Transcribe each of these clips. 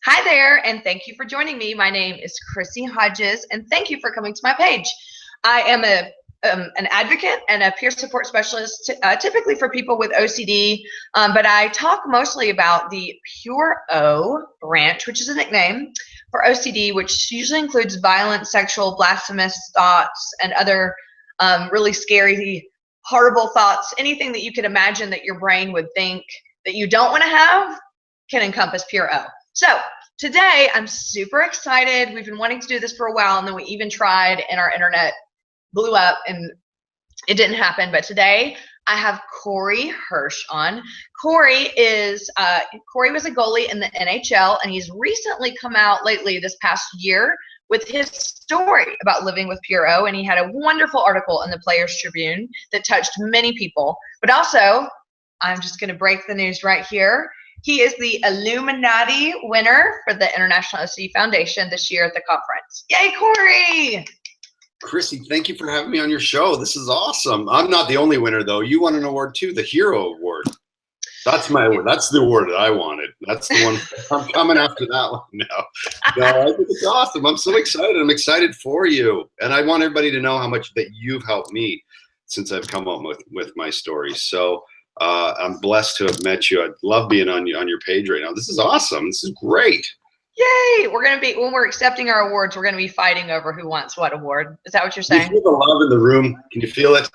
Hi there, and thank you for joining me. My name is Chrissy Hodges, and thank you for coming to my page. I am an advocate and a peer support specialist, typically for people with OCD, but I talk mostly about the PURE O branch, which is a nickname for OCD, which usually includes violent, sexual, blasphemous thoughts and other really scary, horrible thoughts. Anything that you could imagine that your brain would think that you don't want to have can encompass PURE O. So today I'm super excited. We've been wanting to do this for a while, and then we even tried and our internet blew up and it didn't happen. But today I have Corey Hirsch on. Corey was a goalie in the NHL, and he's recently come out lately this past year with his story about living with PURE O, and he had a wonderful article in the Players Tribune that touched many people. But also, I'm just going to break the news right here. He is the Illuminati winner for the International OCD Foundation this year at the conference. Yay, Corey! Chrissy, thank you for having me on your show. This is awesome. I'm not the only winner, though. You won an award, too, the Hero Award. That's my award. That's the award that I wanted. That's the one. I'm coming after that one now. No, I think it's awesome. I'm so excited. I'm excited for you. And I want everybody to know how much that you've helped me since I've come up with my story. So I'm blessed to have met you. I love being on your page right now. This is awesome. This is great. Yay! We're going to be, when we're accepting our awards, we're going to be fighting over who wants what award. Is that what you're saying? You feel the love in the room. Can you feel it?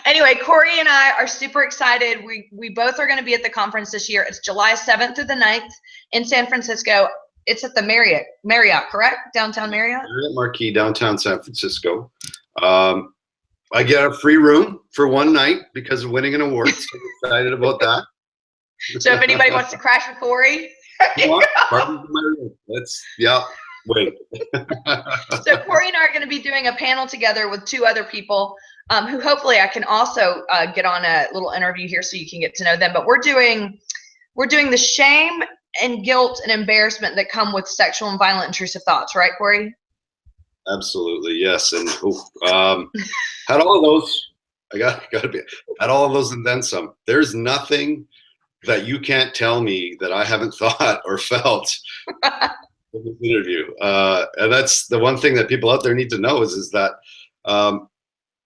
Anyway, Corey and I are super excited. We both are going to be at the conference this year. It's July 7th through the 9th in San Francisco. It's at the Marriott, correct? Downtown Marriott? Marriott Marquis, downtown San Francisco. I get a free room for one night because of winning an award. So I'm excited about that. So if anybody wants to crash with Corey, wait. So Corey and I are going to be doing a panel together with two other people who hopefully I can also get on a little interview here so you can get to know them. But we're doing the shame and guilt and embarrassment that come with sexual and violent intrusive thoughts, right, Corey? Absolutely, yes. And had all of those. Had all of those and then some. There's nothing that you can't tell me that I haven't thought or felt in this interview. And that's the one thing that people out there need to know is that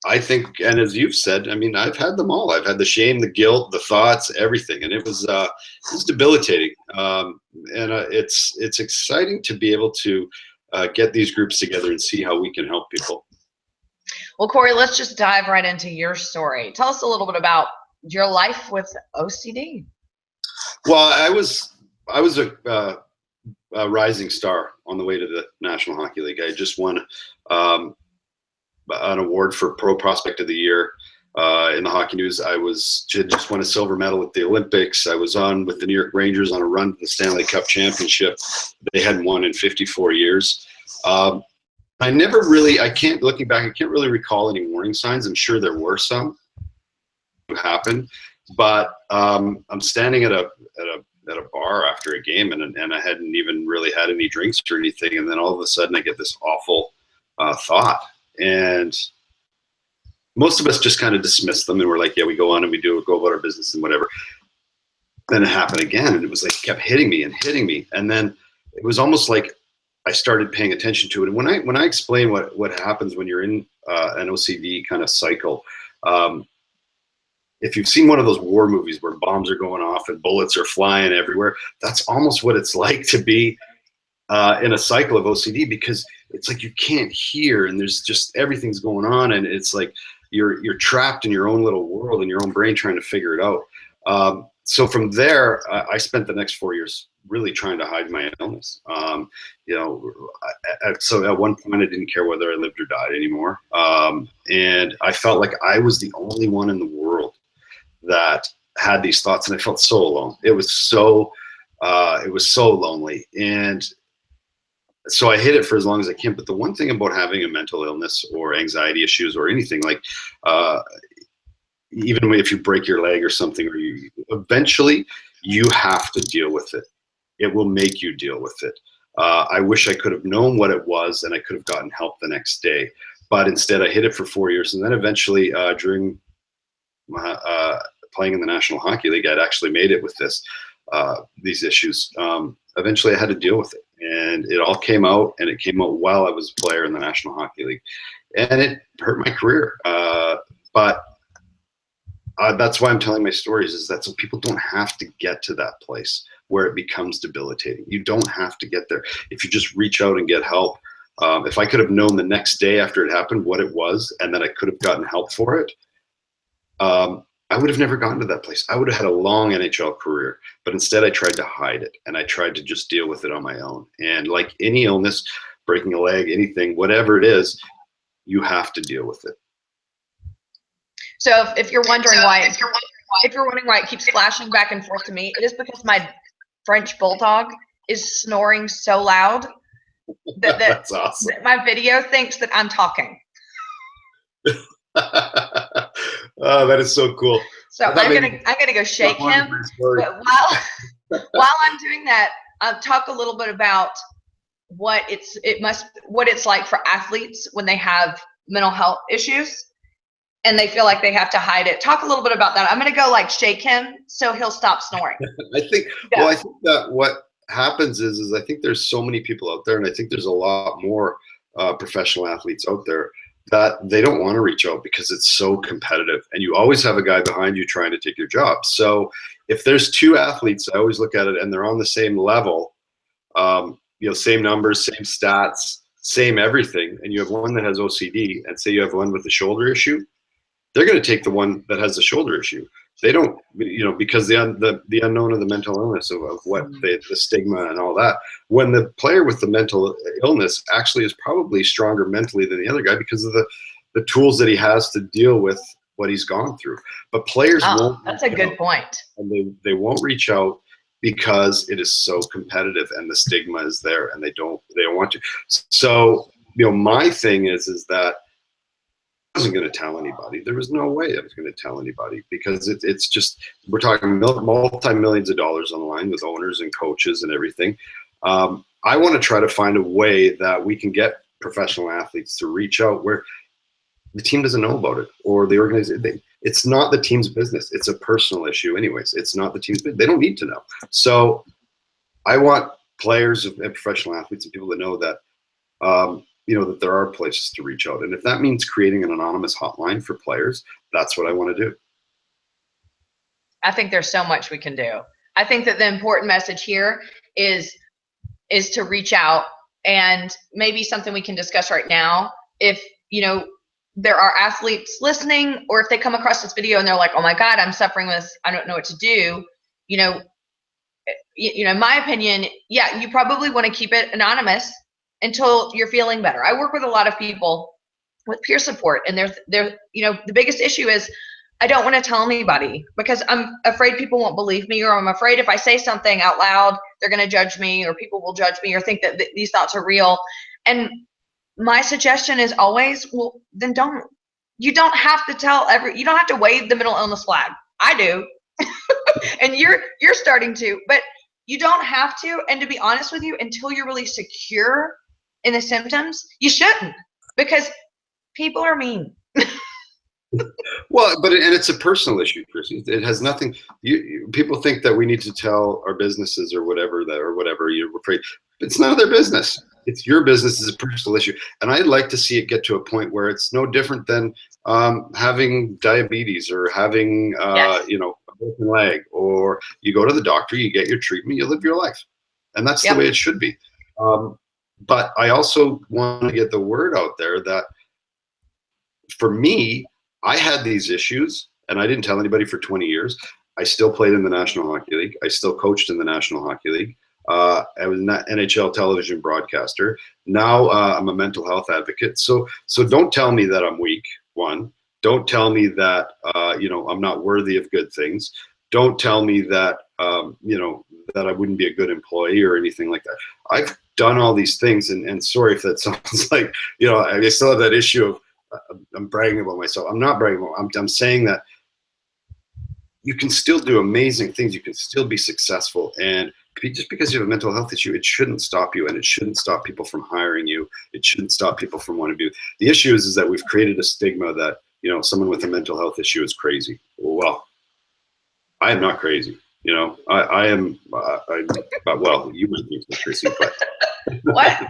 I think, and as you've said, I mean, I've had them all. I've had the shame, the guilt, the thoughts, everything. And it was debilitating. It's exciting to be able to get these groups together and see how we can help people. Well, Corey, let's just dive right into your story. Tell us a little bit about your life with OCD. Well, I was a rising star on the way to the National Hockey League. I just won an award for Pro Prospect of the Year in the Hockey News. I just won a silver medal at the Olympics. I was on with the New York Rangers on a run to the Stanley Cup Championship. They hadn't won in 54 years. Looking back, I can't really recall any warning signs. I'm sure there were some that happened. But I'm standing at a bar after a game, and I hadn't even really had any drinks or anything, and then all of a sudden I get this awful thought, and most of us just kind of dismiss them, and we're like, yeah, we go on and we go about our business and whatever. Then it happened again, and it was like it kept hitting me, and then it was almost like I started paying attention to it. And when I explain what happens when you're in an OCD kind of cycle. If you've seen one of those war movies where bombs are going off and bullets are flying everywhere, that's almost what it's like to be in a cycle of OCD, because it's like you can't hear and there's just everything's going on, and it's like you're trapped in your own little world in your own brain trying to figure it out. So from there, I spent the next 4 years really trying to hide my illness. So at one point I didn't care whether I lived or died anymore, and I felt like I was the only one in the world that had these thoughts, and I felt so alone. It was so lonely, and so I hid it for as long as I can. But the one thing about having a mental illness or anxiety issues or anything, like even if you break your leg or something, or eventually you have to deal with it. It will make you deal with it. I wish I could have known what it was, and I could have gotten help the next day. But instead, I hid it for 4 years, and then eventually, during playing in the National Hockey League, I'd actually made it with this. these issues. Eventually I had to deal with it, and it all came out, and it came out while I was a player in the National Hockey League, and it hurt my career. But that's why I'm telling my stories, is that so people don't have to get to that place where it becomes debilitating. You don't have to get there. If you just reach out and get help. If I could have known the next day after it happened what it was, and that I could have gotten help for it, I would have never gotten to that place. I would have had a long NHL career, but instead I tried to hide it, and I tried to just deal with it on my own. And like any illness, breaking a leg, anything, whatever it is, you have to deal with it. So if you're wondering why it keeps flashing back and forth to me, it is because my French bulldog is snoring so loud that That's awesome. that my video thinks that I'm talking. Oh, that is so cool. So I'm gonna go shake him. But while I'm doing that, I'll talk a little bit about what it's like for athletes when they have mental health issues and they feel like they have to hide it. Talk a little bit about that. I'm gonna go like shake him so he'll stop snoring. I think that what happens is I think there's so many people out there, and I think there's a lot more professional athletes out there that they don't want to reach out because it's so competitive, and you always have a guy behind you trying to take your job. So if there's two athletes, I always look at it and they're on the same level, same numbers, same stats, same everything, and you have one that has OCD, and say you have one with a shoulder issue, they're going to take the one that has the shoulder issue. They don't, because the unknown of the mental illness of what the stigma and all that. When the player with the mental illness actually is probably stronger mentally than the other guy because of the tools that he has to deal with what he's gone through. But players won't. That's a good point. And they won't reach out because it is so competitive and the stigma is there, and they don't want to. So my thing is that I wasn't going to tell anybody. There was no way I was going to tell anybody because it's just, we're talking multi-millions of dollars on the line with owners and coaches and everything. I want to try to find a way that we can get professional athletes to reach out where the team doesn't know about it, or the organization. It's not the team's business. It's a personal issue anyways. It's not the team's business. They don't need to know. So I want players and professional athletes and people to know that that there are places to reach out. And if that means creating an anonymous hotline for players, that's what I want to do. I think there's so much we can do. I think that the important message here is to reach out, and maybe something we can discuss right now. If, there are athletes listening, or if they come across this video and they're like, oh my God, I'm suffering with this, I don't know what to do. In my opinion, yeah, you probably want to keep it anonymous until you're feeling better. I work with a lot of people with peer support, and the biggest issue is I don't want to tell anybody because I'm afraid people won't believe me, or I'm afraid if I say something out loud, they're going to judge me, or people will judge me or think that these thoughts are real. And my suggestion is always, well, then don't. You don't have to you don't have to wave the mental illness flag. I do. And you're starting to, but you don't have to. And to be honest with you, until you're really secure in the symptoms, you shouldn't, because people are mean. Well, and it's a personal issue, Chris. It has nothing. People think that we need to tell our businesses or whatever you're afraid. It's none of their business. It's your business. It's a personal issue, and I'd like to see it get to a point where it's no different than having diabetes or having a broken leg, or you go to the doctor, you get your treatment, you live your life, and that's the way it should be. But I also want to get the word out there that for me, I had these issues, and I didn't tell anybody for 20 years. I still played in the National Hockey League. I still coached in the National Hockey League. I was an NHL television broadcaster. Now I'm a mental health advocate. So don't tell me that I'm weak. One, don't tell me that I'm not worthy of good things. Don't tell me that that I wouldn't be a good employee or anything like that. I've done all these things, and sorry if that sounds like I still have that issue of I'm bragging about myself. I'm not bragging about. I'm saying that you can still do amazing things. You can still be successful, and just because you have a mental health issue, it shouldn't stop you, and it shouldn't stop people from hiring you. It shouldn't stop people from wanting to do. The issue is that we've created a stigma that someone with a mental health issue is crazy. Well, I am not crazy. You know, I am, well, you might think so, Tracy, but What?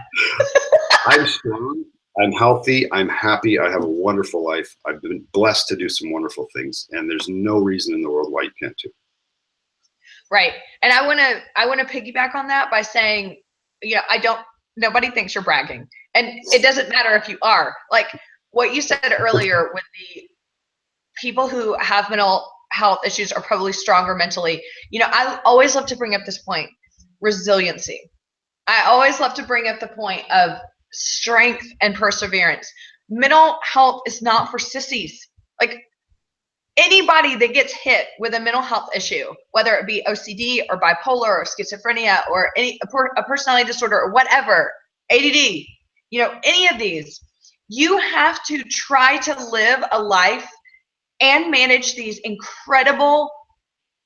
I'm strong, I'm healthy, I'm happy, I have a wonderful life. I've been blessed to do some wonderful things, and there's no reason in the world why you can't too. Right. And I want to piggyback on that by saying, nobody thinks you're bragging. And it doesn't matter if you are. Like what you said earlier with the people who have mental health issues are probably stronger mentally. I always love to bring up this point, resiliency. I always love to bring up the point of strength and perseverance. Mental health is not for sissies. Like anybody that gets hit with a mental health issue, whether it be OCD or bipolar or schizophrenia or a personality disorder or whatever, ADD, any of these, you have to try to live a life and manage these incredible,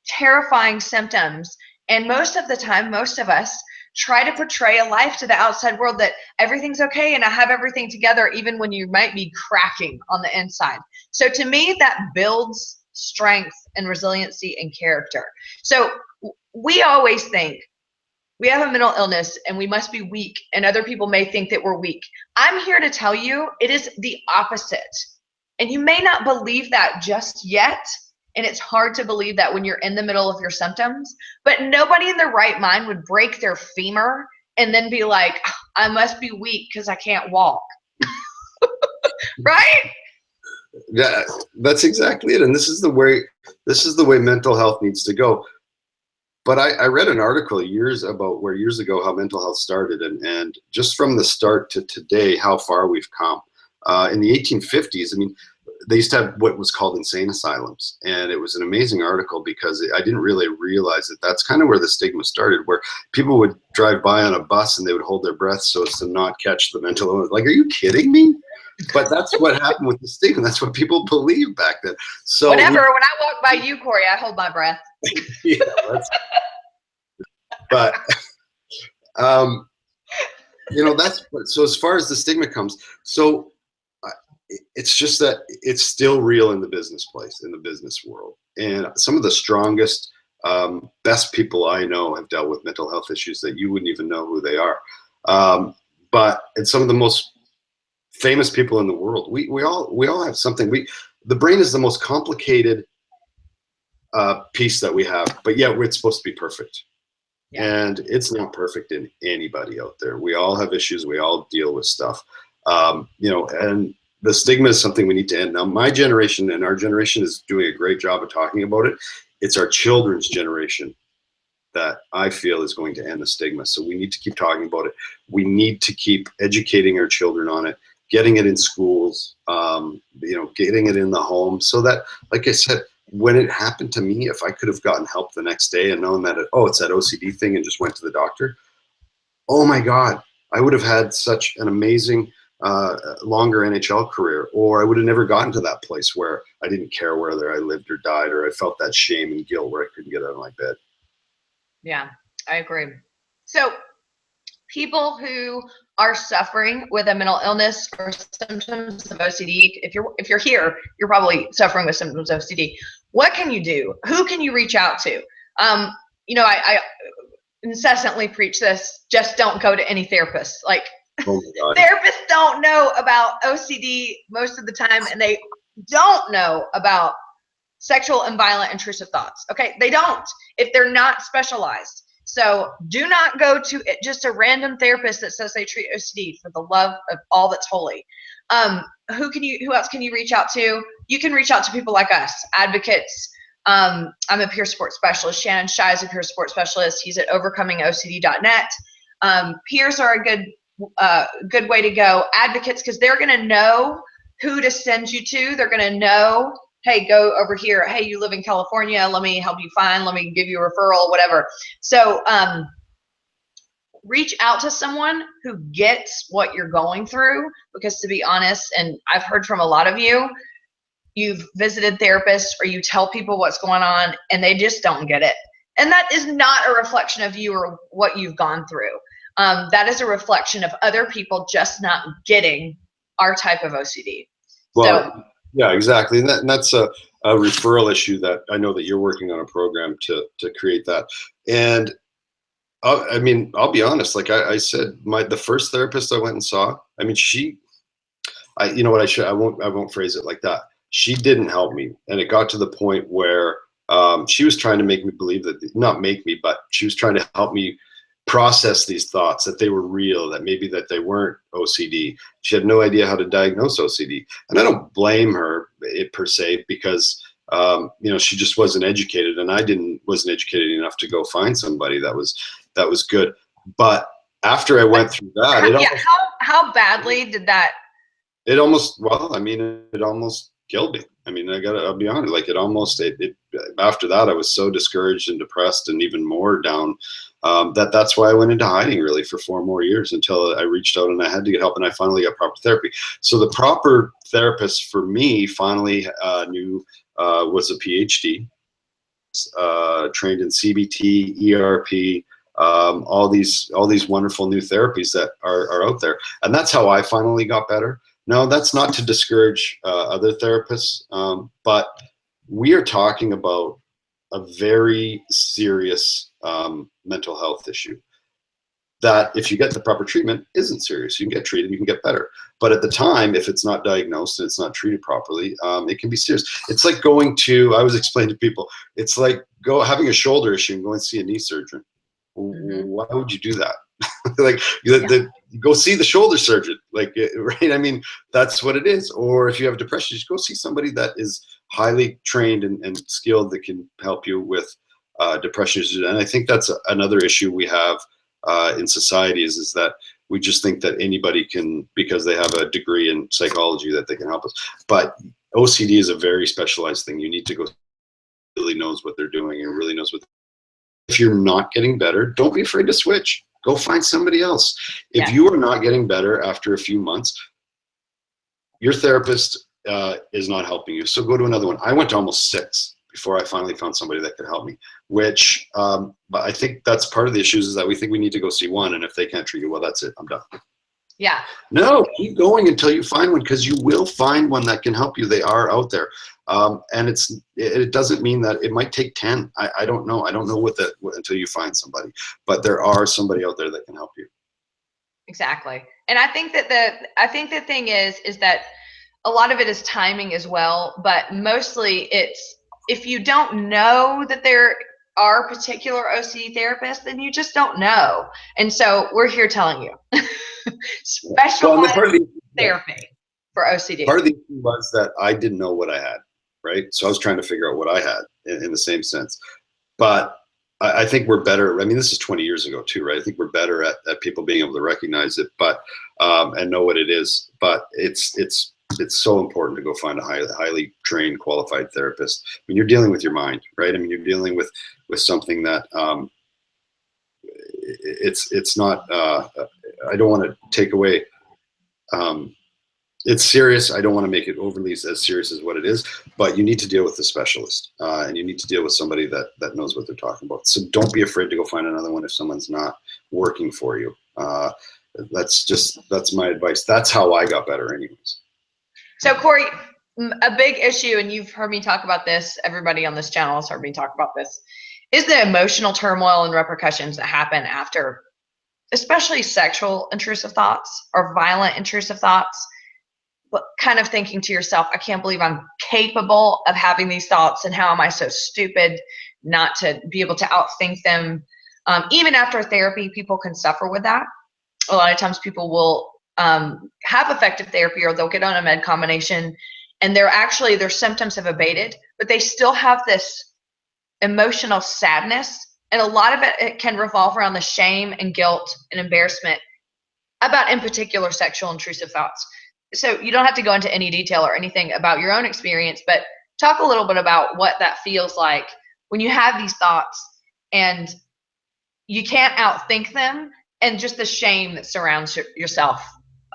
terrifying symptoms. And most of the time, most of us try to portray a life to the outside world that everything's okay and I have everything together, even when you might be cracking on the inside. So to me, that builds strength and resiliency and character. So we always think we have a mental illness and we must be weak, and other people may think that we're weak. I'm here to tell you it is the opposite. And you may not believe that just yet. And it's hard to believe that when you're in the middle of your symptoms, but nobody in their right mind would break their femur and then be like, I must be weak because I can't walk. Right? Yeah, that's exactly it. And this is the way mental health needs to go. But I read an article years ago how mental health started, and just from the start to today, how far we've come. In the 1850s, I mean, they used to have what was called insane asylums. And it was an amazing article because I didn't really realize that that's kind of where the stigma started, where people would drive by on a bus and they would hold their breath so as to not catch the mental illness. Like, are you kidding me? But that's what happened with the stigma. That's what people believed back then. So when I walk by you, Corey, I hold my breath. Yeah, but so as far as the stigma comes, so it's just that it's still real in the business world. And some of the strongest, best people I know have dealt with mental health issues that you wouldn't even know who they are. But it's some of the most famous people in the world. We all have something. The brain is the most complicated piece that we have, but yet it's supposed to be perfect. Yeah. And it's not perfect in anybody out there. We all have issues. We all deal with stuff, and the stigma is something we need to end. Now, my generation and our generation is doing a great job of talking about it. It's our children's generation that I feel is going to end the stigma. So we need to keep talking about it. We need to keep educating our children on it, getting it in schools, getting it in the home, so that, like I said, when it happened to me, if I could have gotten help the next day and known that, it's that OCD thing and just went to the doctor, oh my God, I would have had such an amazing, longer NHL career, or I would have never gotten to that place where I didn't care whether I lived or died, or I felt that shame and guilt where I couldn't get out of my bed. Yeah, I agree. So people who are suffering with a mental illness or symptoms of OCD, if you're here, you're probably suffering with symptoms of OCD. What can you do? Who can you reach out to? I incessantly preach this: just don't go to any therapist. Like, oh my God. Therapists don't know about OCD most of the time, and they don't know about sexual and violent intrusive thoughts. Okay, they don't, if they're not specialized. So do not go to just a random therapist that says they treat OCD, for the love of all that's holy. Who else can you reach out to? You can reach out to people like us, advocates. I'm a peer support specialist. Shannon Shai is a peer support specialist. He's at overcomingocd.net. Peers are a good way to go. Advocates, because they're going to know who to send you to. They're going to know, hey, go over here. Hey, you live in California. Let me help you find. Let me give you a referral, whatever. So reach out to someone who gets what you're going through, because to be honest, and I've heard from a lot of you, you've visited therapists or you tell people what's going on and they just don't get it. And that is not a reflection of you or what you've gone through. That is a reflection of other people just not getting our type of OCD. Well, yeah, exactly. And that's a referral issue that I know that you're working on a program to create that. And I mean, I'll be honest, like I said, the first therapist I went and saw, I mean, you know what, I won't phrase it like that. She didn't help me. And it got to the point where she was trying to make me believe that, not make me, but she was trying to help me process these thoughts, that they were real, that maybe that they weren't OCD. She had no idea how to diagnose OCD. And I don't blame her per se, because you know, she just wasn't educated, and I wasn't educated enough to go find somebody that was good. But after I went through that, how badly did that? It almost, well, I mean, it almost killed me. I mean, I'll be honest, like after that, I was so discouraged and depressed and even more down, that's why I went into hiding really for 4 more years, until I reached out and I had to get help, and I finally got proper therapy. So the proper therapist for me finally was a PhD, trained in CBT, ERP, all these wonderful new therapies that are out there. And that's how I finally got better. No, that's not to discourage other therapists, but we are talking about a very serious mental health issue that, if you get the proper treatment, isn't serious. You can get treated, you can get better. But at the time, if it's not diagnosed and it's not treated properly, it can be serious. It's like I always explain to people, it's like having a shoulder issue and going to see a knee surgeon. Mm-hmm. Why would you do that? Like, go see the shoulder surgeon, like, right? I mean, that's what it is. Or if you have depression, just go see somebody that is highly trained and skilled, that can help you with depression. And I think that's another issue we have in society is that we just think that anybody can, because they have a degree in psychology, that they can help us. But OCD is a very specialized thing. You need to go really knows what they're doing and really knows what. If you're not getting better, don't be afraid to switch. Go find somebody else. If you are not getting better after a few months, your therapist is not helping you. So go to another one. I went to almost 6 before I finally found somebody that could help me, which, but I think that's part of the issues, is that we think we need to go see one. And if they can't treat you, well, that's it. I'm done. Yeah. No, keep going until you find one, because you will find one that can help you. They are out there. And it doesn't mean that it might take 10. I don't know. I don't know until you find somebody, but there are somebody out there that can help you. Exactly. And I think that the thing is that a lot of it is timing as well, but mostly it's, if you don't know that there are particular OCD therapists, then you just don't know. And so we're here telling you specialized therapy for OCD. Part of the issue was that I didn't know what I had, right? So I was trying to figure out what I had in the same sense. But I think we're better. I mean, this is 20 years ago too, right? I think we're better at people being able to recognize it, but and know what it is. But it's so important to go find a highly trained, qualified therapist. I mean, you're dealing with your mind, right? I mean, you're dealing with something that it's not. I don't want to take away. It's serious. I don't want to make it overly as serious as what it is, but you need to deal with a specialist, and you need to deal with somebody that knows what they're talking about. So don't be afraid to go find another one if someone's not working for you. That's my advice. That's how I got better anyways. So Corey, a big issue, and you've heard me talk about this, everybody on this channel has heard me talk about this, is the emotional turmoil and repercussions that happen after, especially sexual intrusive thoughts or violent intrusive thoughts. But kind of thinking to yourself, I can't believe I'm capable of having these thoughts, and how am I so stupid not to be able to outthink them. Even after therapy, people can suffer with that. A lot of times people will have effective therapy, or they'll get on a med combination, and their symptoms have abated, but they still have this emotional sadness. And a lot of it can revolve around the shame and guilt and embarrassment about, in particular, sexual intrusive thoughts. So you don't have to go into any detail or anything about your own experience, but talk a little bit about what that feels like when you have these thoughts and you can't outthink them, and just the shame that surrounds yourself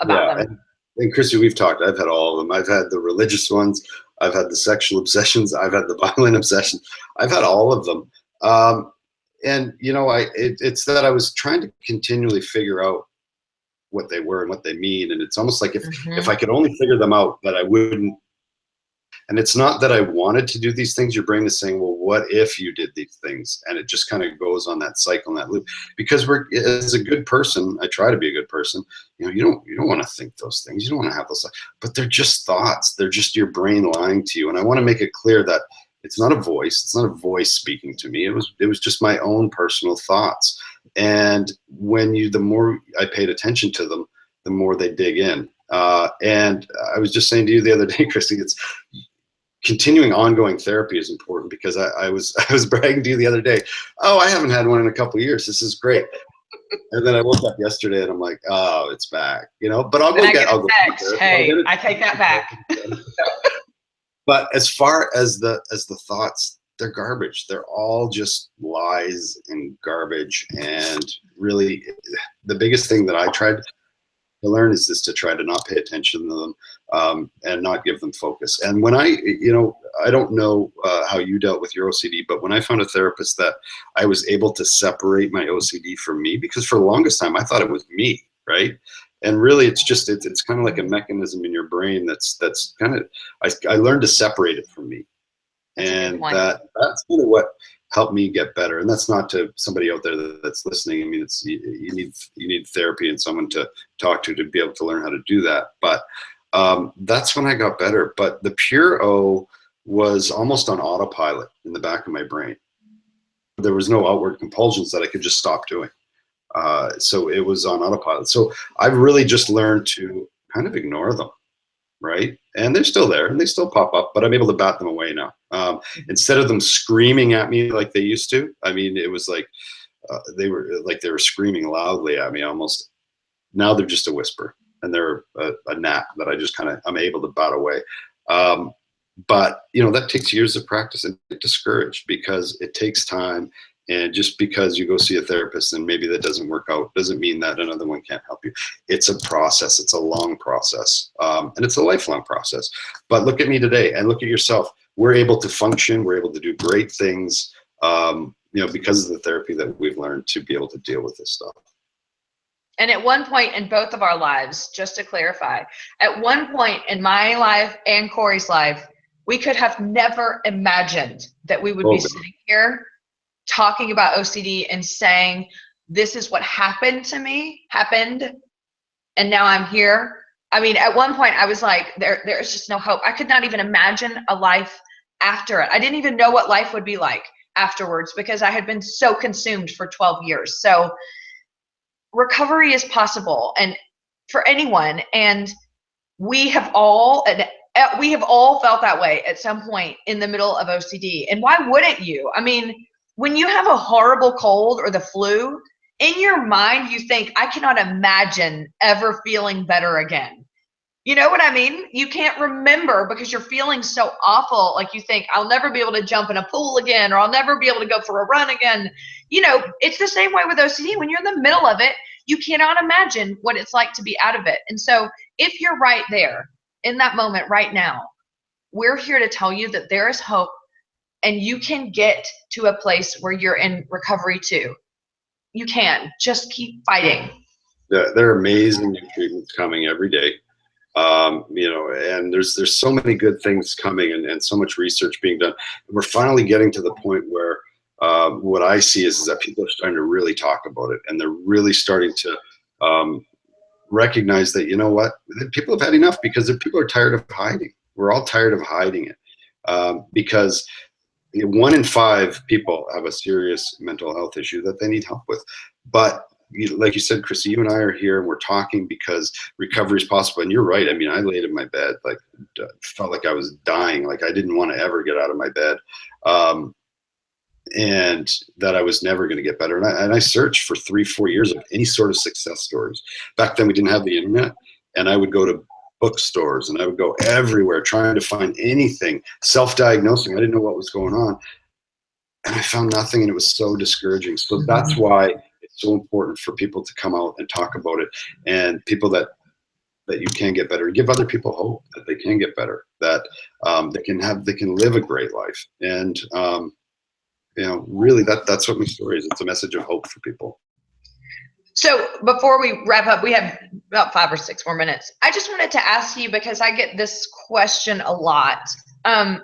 about them. And Chrissy, we've talked. I've had all of them. I've had the religious ones. I've had the sexual obsessions. I've had the violent obsessions. I've had all of them. And you know, it's that I was trying to continually figure out what they were and what they mean, and it's almost like if I could only figure them out, that I wouldn't. And it's not that I wanted to do these things. Your brain is saying, well, what if you did these things? And it just kind of goes on that cycle and that loop. Because as a good person, I try to be a good person. You don't want to think those things. You don't want to have those thoughts. But they're just thoughts. They're just your brain lying to you. And I want to make it clear that it's not a voice. It's not a voice speaking to me. It was just my own personal thoughts. And the more I paid attention to them, the more they dig in. And I was just saying to you the other day, Christy, it's continuing ongoing therapy is important, because I was bragging to you the other day, oh, I haven't had one in a couple of years. This is great. And then I woke up yesterday and I'm like, oh, it's back, but I'll go get it. Hey, I take that back. But as far as the thoughts, they're garbage. They're all just lies and garbage. And really, the biggest thing that I tried to learn is to try to not pay attention to them, and not give them focus. And when I don't know how you dealt with your OCD, but when I found a therapist that I was able to separate my OCD from me, because for the longest time I thought it was me, right? And really, it's kind of like a mechanism in your brain that's kind of, I learned to separate it from me, and that's kind of what helped me get better. And that's not to somebody out there that's listening. I mean, you need therapy and someone to talk to be able to learn how to do that. But that's when I got better. But the Pure O was almost on autopilot in the back of my brain. There was no outward compulsions that I could just stop doing. So it was on autopilot. So I've really just learned to kind of ignore them, right? And they're still there and they still pop up, but I'm able to bat them away now. Instead of them screaming at me like they used to, I mean, it was like they were screaming loudly at me almost. Now they're just a whisper, and they're a gnat that I'm able to bat away. But that takes years of practice, and get discouraged because it takes time. And just because you go see a therapist and maybe that doesn't work out doesn't mean that another one can't help you. It's a process. It's a long process. And it's a lifelong process. But look at me today and look at yourself. We're able to function. We're able to do great things, because of the therapy that we've learned to be able to deal with this stuff. And at one point in both of our lives, just to clarify, at one point in my life and Corey's life, we could have never imagined that we would be sitting here talking about OCD and saying, this is what happened, and now I'm here. I mean, at one point I was like, there's just no hope. I could not even imagine a life after it. I didn't even know what life would be like afterwards, because I had been so consumed for 12 years. So recovery is possible, and for anyone, and we have all felt that way at some point in the middle of OCD. And why wouldn't you? I mean, when you have a horrible cold or the flu, in your mind, you think, I cannot imagine ever feeling better again. You know what I mean? You can't remember because you're feeling so awful. Like you think, I'll never be able to jump in a pool again, or I'll never be able to go for a run again. It's the same way with OCD. When you're in the middle of it, you cannot imagine what it's like to be out of it. And so if you're right there in that moment right now, we're here to tell you that there is hope. And you can get to a place where you're in recovery too. You can just keep fighting. Yeah, there are amazing new treatments coming every day. And there's so many good things coming, and so much research being done. We're finally getting to the point where what I see is that people are starting to really talk about it, and they're really starting to recognize that, people have had enough, because people are tired of hiding. We're all tired of hiding it, because 1 in 5 people have a serious mental health issue that they need help with. But like you said, Chrissy, you and I are here and we're talking because recovery is possible. And you're right. I mean, I laid in my bed, felt like I was dying. Like I didn't want to ever get out of my bed. And that I was never going to get better. And I searched for 3-4 years of any sort of success stories. Back then we didn't have the internet, and I would go to bookstores and I would go everywhere trying to find anything, self-diagnosing. I didn't know what was going on, and I found nothing, and it was so discouraging. So that's why it's so important for people to come out and talk about it, and people that you can get better, give other people hope that they can get better, that they can live a great life. And really that's what my story is. It's a message of hope for people. So before we wrap up, we have about 5 or 6 more minutes. I just wanted to ask you, because I get this question a lot. about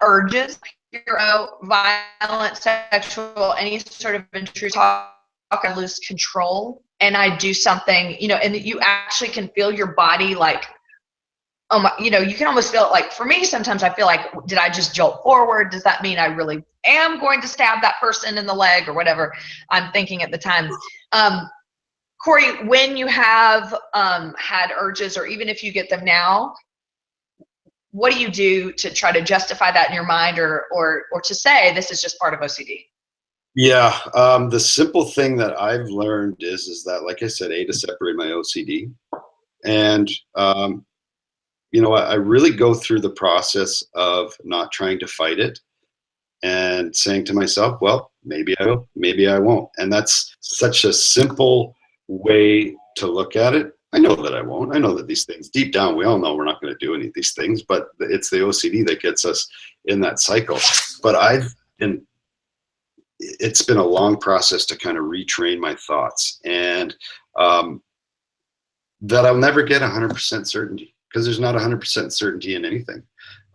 urges, violent, sexual, any sort of intrusive talk, I lose control and I do something, you know, and you actually can feel your body like, oh my, you know, you can almost feel it. Like for me, sometimes I feel like, did I just jolt forward? Does that mean I really am going to stab that person in the leg or whatever I'm thinking at the time? Corey, when you have had urges, or even if you get them now, what do you do to try to justify that in your mind, or to say this is just part of OCD? Yeah, the simple thing that I've learned is that, like I said, to separate my OCD, and you know, I really go through the process of not trying to fight it and saying to myself, well, maybe I will, maybe I won't. And that's such a simple way to look at it. I know that I won't. I know that these things, deep down, we all know we're not going to do any of these things, but it's the OCD that gets us in that cycle. But it's been a long process to kind of retrain my thoughts, and that I'll never get 100% certainty, because there's not 100% certainty in anything.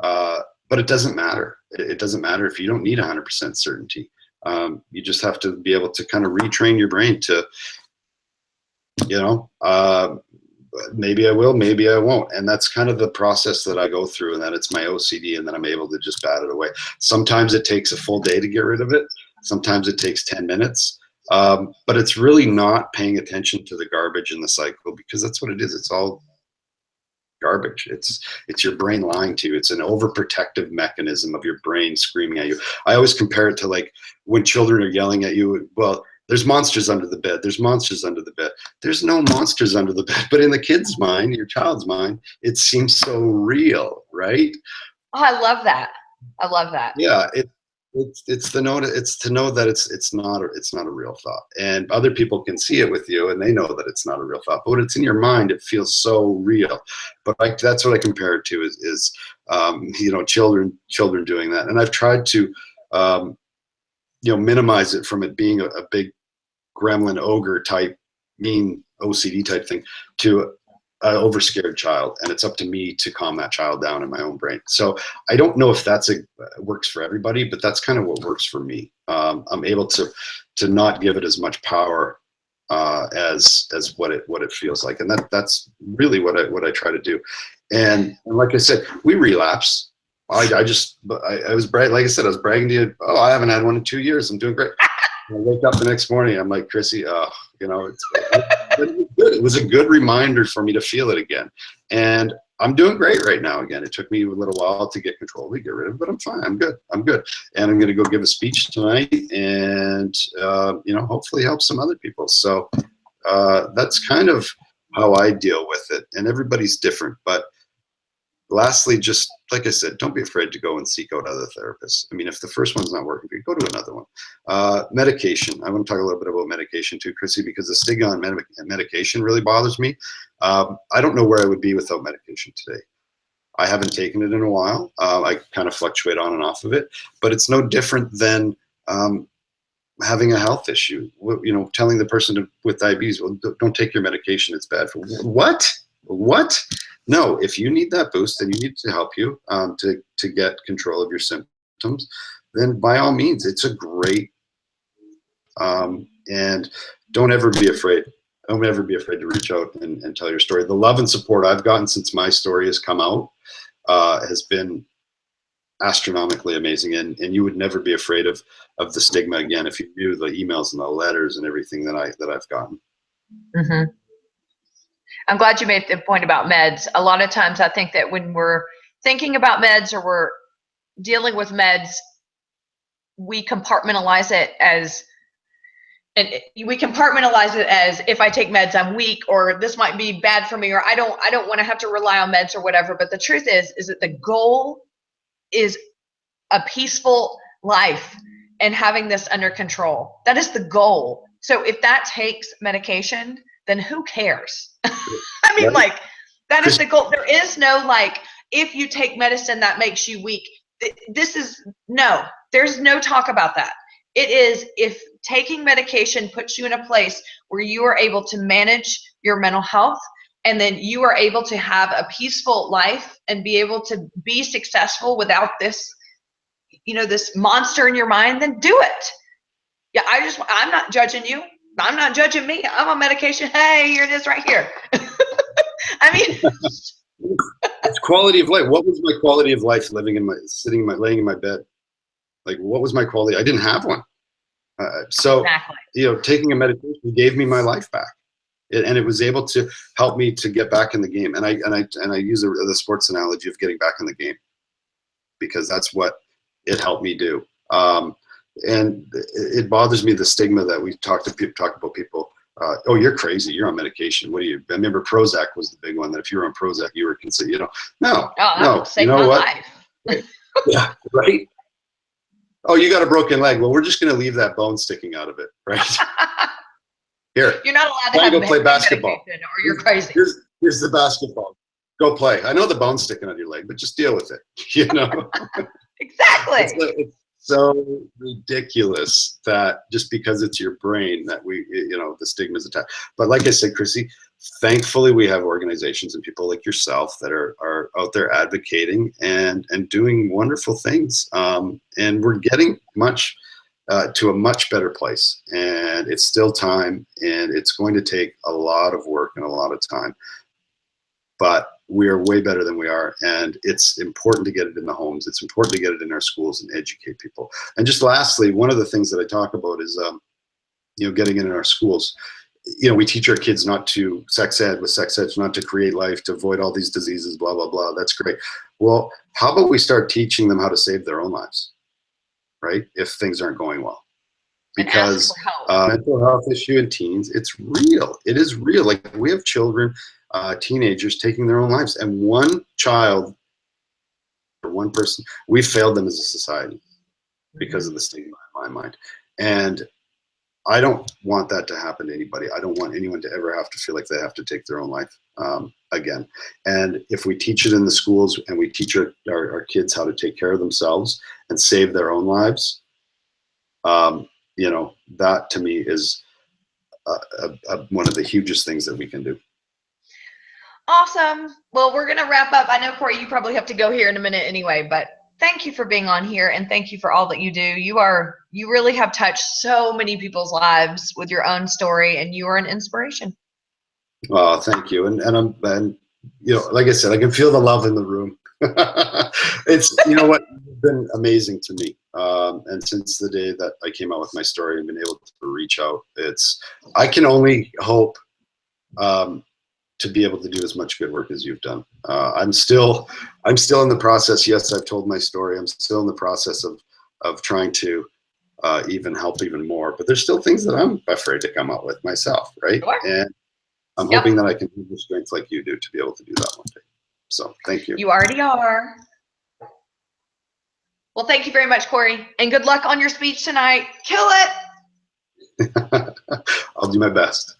But it doesn't matter. It doesn't matter if you don't need 100% certainty. You just have to be able to kind of retrain your brain to, you know, maybe I will, maybe I won't. And that's kind of the process that I go through, and that it's my OCD, and then I'm able to just bat it away. Sometimes it takes a full day to get rid of it. Sometimes it takes 10 minutes. But it's really not paying attention to the garbage in the cycle, because that's what it is. It's all garbage. It's your brain lying to you. It's an overprotective mechanism of your brain screaming at you. I always compare it to like when children are yelling at you, well, there's monsters under the bed. There's monsters under the bed. There's no monsters under the bed. But in the kid's mind, your child's mind, it seems so real, right? Oh, I love that. I love that. Yeah. It's to know that it's not a real thought, and other people can see it with you, and they know that it's not a real thought. But when it's in your mind, it feels so real. But that's what I compare it to is you know, children doing that, and I've tried to you know, minimize it from it being a big gremlin ogre type, mean OCD type thing, to an overscared child, and it's up to me to calm that child down in my own brain. So I don't know if that's works for everybody, but that's kind of what works for me. I'm able to not give it as much power as what it feels like, and that's really what I try to do. And like I said, we relapse. I was bragging, like I said, I was bragging to you. Oh, I haven't had one in 2 years. I'm doing great. I wake up the next morning, I'm like, Chrissy, you know, it was a good reminder for me to feel it again. And I'm doing great right now again. It took me a little while to get control, to get rid of it, but I'm fine. I'm good. And I'm going to go give a speech tonight, and, you know, hopefully help some other people. So that's kind of how I deal with it. And everybody's different. But lastly, just like I said, don't be afraid to go and seek out other therapists. I mean, if the first one's not working for you, go to another one. Medication. I want to talk a little bit about medication too, Chrissy, because the stigma on medication really bothers me. I don't know where I would be without medication today. I haven't taken it in a while. I kind of fluctuate on and off of it, but it's no different than having a health issue. You know, telling the person with diabetes, well, don't take your medication, it's bad for you. What? No, if you need that boost and you need to help you to get control of your symptoms, then by all means, it's a great, and don't ever be afraid. Don't ever be afraid to reach out and tell your story. The love and support I've gotten since my story has come out has been astronomically amazing, and you would never be afraid of the stigma again if you knew the emails and the letters and everything that I've gotten. Mm-hmm. I'm glad you made the point about meds. A lot of times I think that when we're thinking about meds or we're dealing with meds, we compartmentalize it as if I take meds, I'm weak, or this might be bad for me, or I don't want to have to rely on meds or whatever. But the truth is that the goal is a peaceful life and having this under control. That is the goal. So if that takes medication, then who cares? I mean, like, that is the goal. There is no, like, if you take medicine that makes you weak. There's no talk about that. It is if taking medication puts you in a place where you are able to manage your mental health, and then you are able to have a peaceful life and be able to be successful without this, you know, this monster in your mind, then do it. Yeah, I'm not judging you. I'm not judging me. I'm on medication. Hey, here it is right here. I mean, it's quality of life. What was my quality of life laying in my bed? Like, what was my quality? I didn't have one. So, exactly. you know, taking a medication gave me my life back, and it was able to help me to get back in the game. And I use the sports analogy of getting back in the game, because that's what it helped me do. And it bothers me, the stigma that we talk about people. Oh, you're crazy. You're on medication. What do you? I remember Prozac was the big one. That if you were on Prozac, you were considered. You know, no. You know what? Life. Yeah, right. Oh, you got a broken leg. Well, we're just going to leave that bone sticking out of it, right? Here. You're not allowed to have go play basketball, or you're crazy. Here's the basketball. Go play. I know the bone's sticking out of your leg, but just deal with it. You know. Exactly. It's so ridiculous that just because it's your brain that the stigma is attached. But like I said, Chrissy, thankfully we have organizations and people like yourself that are out there advocating and doing wonderful things. And we're getting to a much better place. And it's still time, and it's going to take a lot of work and a lot of time. But we are way better than we are, and it's important to get it in the homes. It's important to get it in our schools and educate people. And just lastly, one of the things that I talk about is, getting it in our schools. You know, we teach our kids not to sex ed, not to create life, to avoid all these diseases, blah, blah, blah. That's great. Well, how about we start teaching them how to save their own lives, right? If things aren't going well. Because mental health issue in teens, it's real. It is real. Like, we have children, teenagers taking their own lives, and one child or one person, we failed them as a society because of the stigma in my mind. And I don't want that to happen to anybody. I don't want anyone to ever have to feel like they have to take their own life again. And if we teach it in the schools, and we teach our kids how to take care of themselves and save their own lives, that to me is one of the hugest things that we can do. Awesome. Well, we're going to wrap up. I know, Corey, you probably have to go here in a minute anyway, but thank you for being on here, and thank you for all that you do. You really have touched so many people's lives with your own story, and you are an inspiration. Oh, thank you. And like I said, I can feel the love in the room. It's, what, it's been amazing to me. And since the day that I came out with my story and been able to reach out, I can only hope to be able to do as much good work as you've done. I'm still in the process. Yes, I've told my story. I'm still in the process of trying to even help even more, but there's still things that I'm afraid to come out with myself, right? Sure. And I'm hoping that I can have the strength like you do to be able to do that one day. So thank you. You already are. Well, thank you very much, Corey, and good luck on your speech tonight. Kill it. I'll do my best.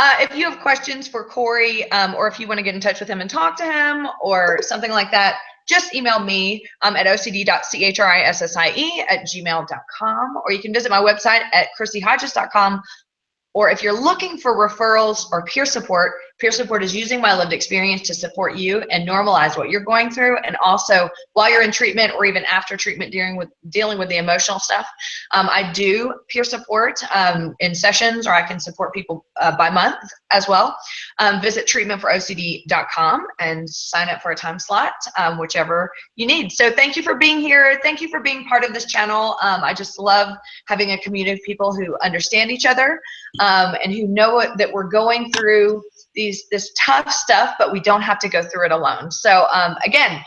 If you have questions for Corey, or if you want to get in touch with him and talk to him or something like that, just email me at ocd.chrissie@gmail.com, or you can visit my website at chrissyhodges.com. Or if you're looking for referrals or peer support is using my lived experience to support you and normalize what you're going through. And also, while you're in treatment or even after treatment, dealing with the emotional stuff, I do peer support in sessions, or I can support people by month as well. Visit treatmentforocd.com and sign up for a time slot, whichever you need. So thank you for being here. Thank you for being part of this channel. I just love having a community of people who understand each other, and who know that we're going through this tough stuff, but we don't have to go through it alone. So again,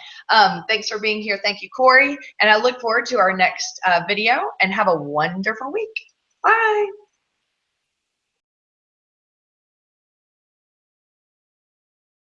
thanks for being here. Thank you, Corey. And I look forward to our next video, and have a wonderful week. Bye.